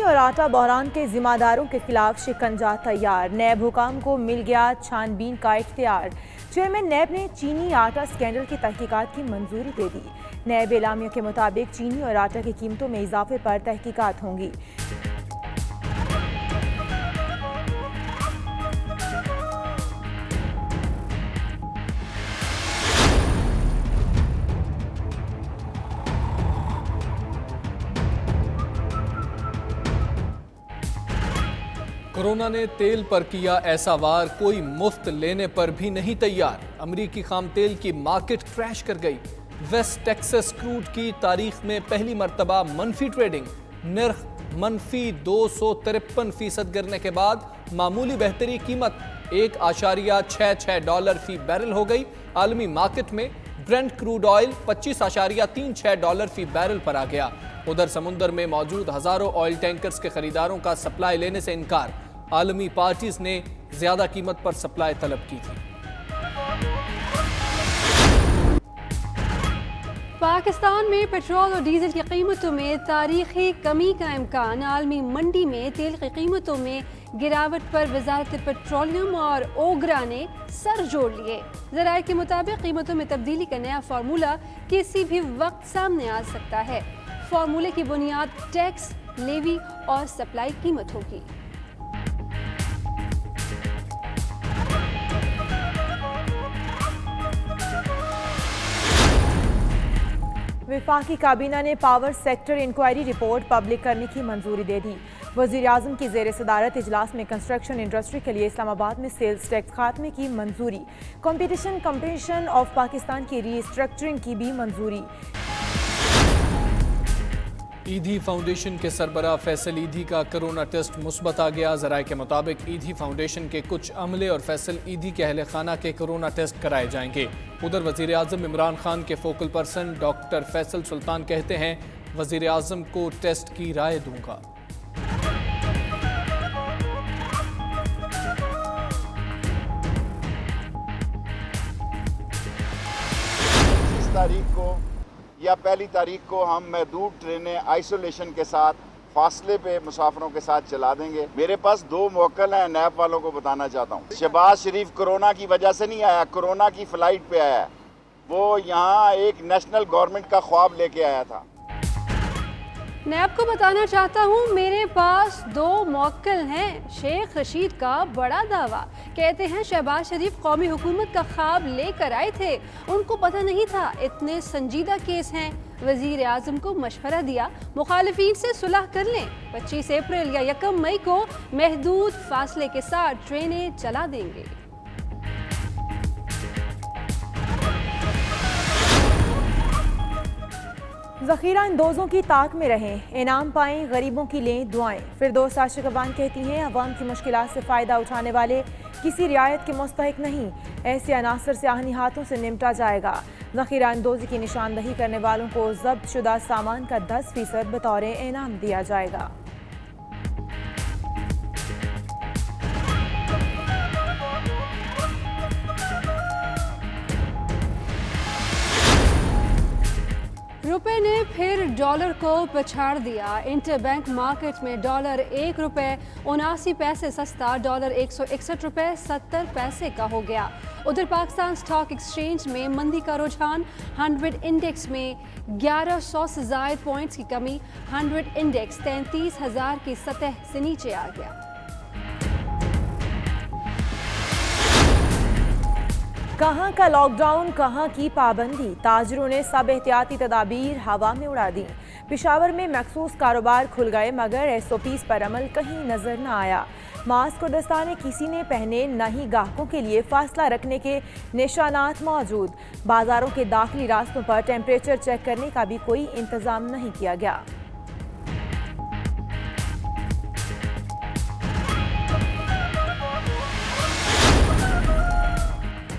और आटा बहरान के जिम्मेदारों के खिलाफ शिकंजा तैयार। नैब हुकाम को मिल गया छानबीन का इख्तियार। चेयरमैन नैब ने चीनी आटा स्कैंडल की तहकीकात की मंजूरी दे दी। नैब एलामिया के मुताबिक चीनी और आटा की कीमतों में इजाफे पर तहकीकात होंगी। कोरोना ने तेल पर किया ऐसा वार, कोई मुफ्त लेने पर भी नहीं तैयार। अमरीकी खाम तेल की मार्केट क्रैश कर गई। वेस्ट टेक्सास क्रूड की तारीख में पहली मर्तबा मनफी ट्रेडिंग। निर्ख मनफी 253% गिरने के बाद मामूली बेहतरी, कीमत $1.66 फी बैरल हो गई। आलमी मार्केट में ब्रेंट क्रूड ऑयल $25.36 फी बैरल पर आ गया। उधर समुंदर में मौजूद हजारों ऑयल टैंकर्स के खरीदारों का सप्लाई लेने से इनकार। आलमी पार्टीज ने ज्यादा कीमत पर सप्लाई तलब की थी। पाकिस्तान में पेट्रोल और डीजल की कीमतों में तारीखी कमी का इम्कान। आलमी मंडी में तेल की कीमतों में गिरावट पर वजारत पेट्रोलियम और ओगरा ने सर जोड़ लिए। ज़राए के मुताबिक कीमतों में तब्दीली का नया फार्मूला किसी भी वक्त सामने आ सकता है। फार्मूले की बुनियाद टैक्स, लेवी और सप्लाई कीमत होगी। वफाकी काबीना ने power sector inquiry report public करने की मंजूरी दे दी। वज़ीर आज़म की ज़ेर सदारत इजलास में कंस्ट्रक्शन इंडस्ट्री के लिए इस्लामाबाद में सेल्स टैक्स खात्मे की मंजूरी। कंपटीशन कमीशन ऑफ पाकिस्तान की रीस्ट्रक्चरिंग की भी मंजूरी। ईदी फाउंडेशन के सरबराह फैसल ईदी का कोरोना टेस्ट मुस्बत आ गया। ज़राए के मुताबिक ईदी फाउंडेशन के कुछ अमले और फैसल ईदी के अहले खाना के कोरोना टेस्ट कराए जाएंगे। उधर वज़ीर आज़म इमरान खान के फोकल पर्सन डॉक्टर फैसल सुल्तान कहते हैं, वज़ीर आज़म को टेस्ट की राय दूंगा। इस तारीख को या पहली तारीख को हम महदूद ट्रेनें आइसोलेशन के साथ फासले पे मुसाफिरों के साथ चला देंगे। मेरे पास 2 मौकल हैं, नैब वालों को बताना चाहता हूँ। शहबाज शरीफ कोरोना की वजह से नहीं आया, कोरोना की फ्लाइट पे आया। वो यहाँ एक नेशनल गवर्नमेंट का ख्वाब लेके आया था। नैब को बताना चाहता हूँ, मेरे पास 2 मौक्कल हैं। शेख रशीद का बड़ा दावा। कहते हैं शहबाज शरीफ कौमी हुकूमत का ख्वाब लेकर आए थे, उनको पता नहीं था इतने संजीदा केस हैं। वजीर आज़म को मशवरा दिया, मुखालिफिन से सुलह कर लें। 25 अप्रैल या 1 मई को महदूद फासले के साथ ट्रेनें चला देंगे। ज़ख़ीरा अंदोज़ों की ताक में रहें, इनाम पाएं, गरीबों की लें दुआएं। फिरदौस आशिक़बान कहती हैं, अवाम की मुश्किलात से फ़ायदा उठाने वाले किसी रियायत के मुस्तहिक नहीं। ऐसे अनासर से आहनी हाथों से निपटा जाएगा। ज़ख़ीरा अंदोज़ी की निशानदही करने वालों को ज़ब्त शुदा सामान का 10% बतौर इनाम दिया जाएगा। रुपए ने फिर डॉलर को पछाड़ दिया। इंटरबैंक मार्केट में डॉलर ₹1.79 सस्ता $1 161.70 का हो गया। उधर पाकिस्तान स्टॉक एक्सचेंज में मंदी का रुझान। 100 इंडेक्स में 1100 से ज़ायद पॉइंट्स की कमी। 100 इंडेक्स 33,000 की सतह से नीचे आ गया। कहाँ का लॉकडाउन, कहाँ की पाबंदी, ताजरों ने सब एहतियाती तदाबीर हवा में उड़ा दी। पेशावर में मखसूस कारोबार खुल गए मगर SOPs पर अमल कहीं नजर न आया। मास्क और दस्ताने किसी ने पहने, न ही गाहकों के लिए फासला रखने के निशानात मौजूद। बाजारों के दाखिली रास्तों पर टेम्परेचर चेक करने का भी कोई इंतजाम नहीं किया गया।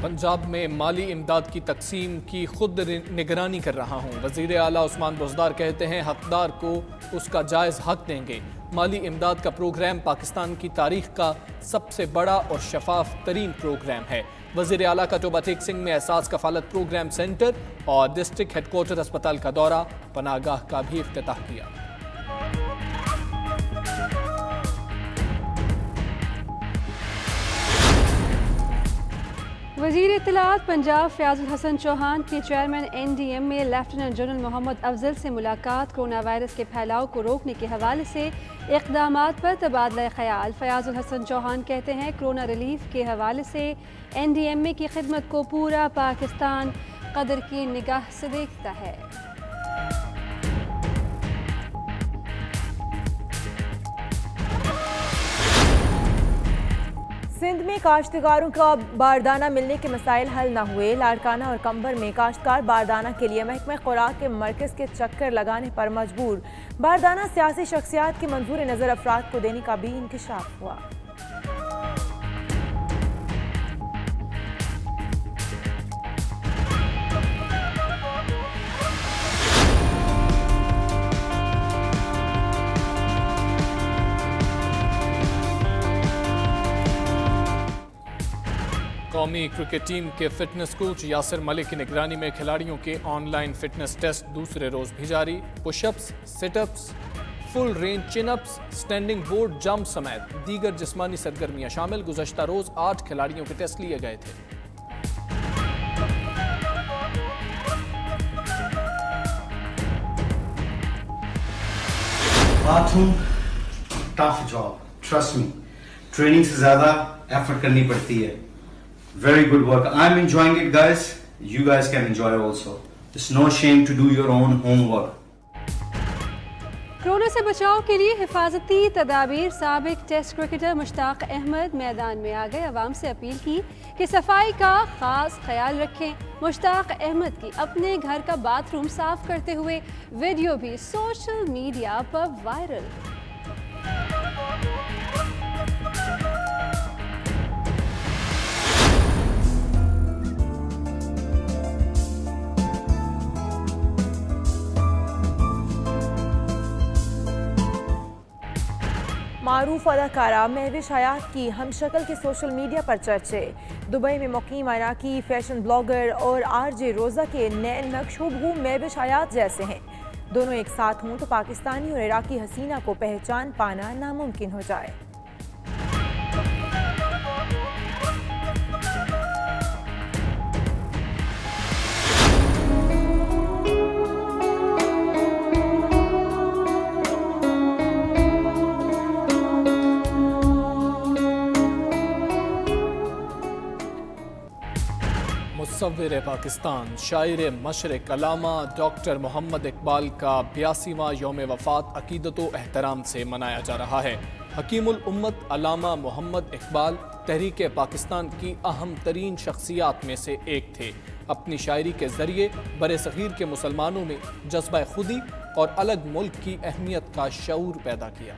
पंजाब में माली इमदाद की तकसीम की खुद निगरानी कर रहा हूँ। वज़ीर आला उस्मान बुज़दार कहते हैं, हकदार को उसका जायज़ हक देंगे। माली इमदाद का प्रोग्राम पाकिस्तान की तारीख का सबसे बड़ा और शफाफ तरीन प्रोग्राम है। वज़ीर आला का टोबा टेक सिंह में एहसास कफालत प्रोग्राम सेंटर और डिस्ट्रिक्ट हेडक्वार्टर अस्पताल का दौरा, पनाहगाह का भी इफ्तिताह किया। वज़ीर इत्तलात पंजाब फयाजुल हसन चौहान की चेयरमैन NDM में लेफ्टिनेंट जनरल मोहम्मद अफजल से मुलाकात। कोरोना वायरस के फैलाव को रोकने के हवाले से इक़दामात पर तबादला ख्याल। फयाजुल हसन चौहान कहते हैं कोरोना रिलीफ के हवाले से NDMA की खिदमत को पूरा पाकिस्तान कदर की निगाह से देखता है। सिंध में काश्तकारों का बारदाना मिलने के मसाइल हल न हुए। लाड़काना और कंबर में काश्तकार बारदाना के लिए महकमा खुराक के मरकज़ के चक्कर लगाने पर मजबूर। बारदाना सियासी शख्सियात के मंजूर नज़र अफराद को देने का भी इंकशाफ हुआ। कौमी क्रिकेट टीम के फिटनेस कोच यासिर मलिक की निगरानी में खिलाड़ियों के ऑनलाइन फिटनेस टेस्ट दूसरे रोज भी जारी। Pushups, sit-ups, full range chin ups, standing board jump समेत दीगर जिस्मानी सरगर्मियां शामिल। गुज़श्ता रोज 8 खिलाड़ियों के टेस्ट लिए गए थे। Bathroom tough job, trust me, training से ज्यादा एफर्ट करनी पड़ती है। Very good work. I'm enjoying it, guys. You guys can enjoy also. It's no shame to do your own homework. Corona से बचाव के लिए हिफाजती तदाबीर। साबिक टेस्ट क्रिकेटर मुश्ताक अहमद मैदान में आ गए। अवाम से अपील की कि सफाई का खास ख्याल रखें। मुश्ताक अहमद की अपने घर का बाथरूम साफ करते हुए वीडियो भी सोशल मीडिया पर वायरल। मारूफ अदाकारा महविश हयात की हमशक्ल के सोशल मीडिया पर चर्चे। दुबई में मुकीम इराकी फैशन ब्लॉगर और RJ रोज़ा के नए नक्श हूबहू महविश हयात जैसे हैं। दोनों एक साथ हों तो पाकिस्तानी और इराकी हसीना को पहचान पाना नामुमकिन हो जाए। मुसव्विर पाकिस्तान, शायर मशरिक अल्लामा डॉक्टर मोहम्मद इकबाल का 82वां यौम वफ़ात अकीदत व एहतराम से मनाया जा रहा है। हकीमुल उम्मत अल्लामा मोहम्मद इकबाल तहरीक पाकिस्तान की अहम तरीन शख्सियात में से एक थे। अपनी शायरी के ज़रिए बरे सग़ीर के मुसलमानों में जज्बा खुदी और अलग मुल्क की अहमियत का शऊर पैदा किया।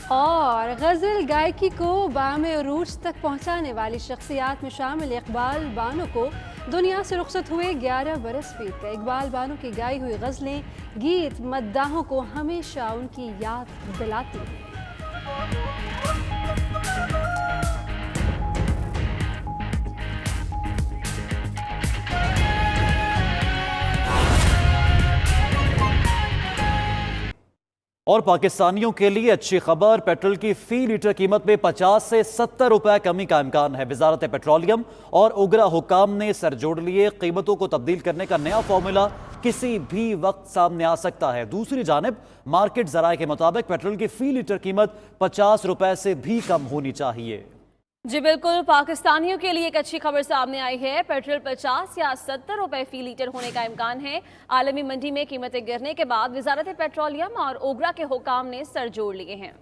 और गज़ल गायकी को बामे उरूज तक पहुंचाने वाली शख्सियात में शामिल इकबाल बानो को दुनिया से रुखसत हुए 11 बरस बीत गए। इकबाल बानो की गाई हुई गज़लें, गीत मद्दाहों को हमेशा उनकी याद दिलाती हैं। और पाकिस्तानियों के लिए अच्छी खबर, पेट्रोल की फी लीटर कीमत में 50 से 70 रुपए कमी का इम्कान है। वजारत पेट्रोलियम और उगरा हुकाम ने सर जोड़ लिए। कीमतों को तब्दील करने का नया फॉर्मूला किसी भी वक्त सामने आ सकता है। दूसरी जानिब मार्केट जराये के मुताबिक पेट्रोल की फी लीटर कीमत 50 रुपए से भी कम होनी चाहिए। जी बिल्कुल, पाकिस्तानियों के लिए एक अच्छी खबर सामने आई है। पेट्रोल 50 या 70 रुपए फी लीटर होने का इम्कान है। आलमी मंडी में कीमतें गिरने के बाद वजारत पेट्रोलियम और ओगरा के हुकाम ने सर जोड़ लिए हैं।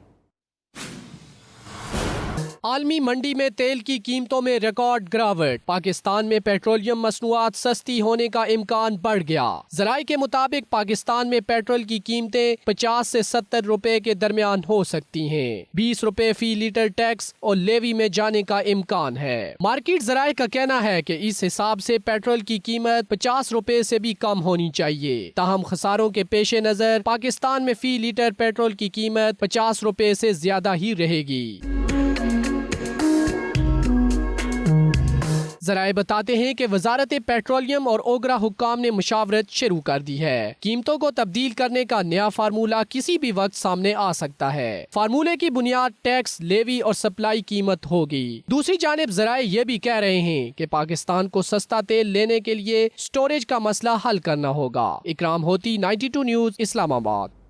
आलमी मंडी में तेल की कीमतों में रिकॉर्ड गिरावट। पाकिस्तान में पेट्रोलियम मसनूआत सस्ती होने का इम्कान बढ़ गया। जराये के मुताबिक पाकिस्तान में पेट्रोल की कीमतें 50 से 70 रुपए के दरमियान हो सकती हैं। 20 रुपए फी लीटर टैक्स और लेवी में जाने का इम्कान है। मार्केट जराये का कहना है कि इस हिसाब से पेट्रोल की कीमत 50 रुपए से भी कम होनी चाहिए। ताहम खसारों के पेश नजर पाकिस्तान में फी लीटर पेट्रोल की कीमत 50 रुपए से ज्यादा ही रहेगी। जराए बताते हैं कि वजारत पेट्रोलियम और ओगरा हुक्काम ने मुशावरत शुरू कर दी है। कीमतों को तब्दील करने का नया फार्मूला किसी भी वक्त सामने आ सकता है। फार्मूले की बुनियाद टैक्स, लेवी और सप्लाई कीमत होगी। दूसरी जानिब जराए ये भी कह रहे हैं कि पाकिस्तान को सस्ता तेल लेने के लिए स्टोरेज का मसला हल करना होगा। इकराम होती, 92 न्यूज़, इस्लामाबाद।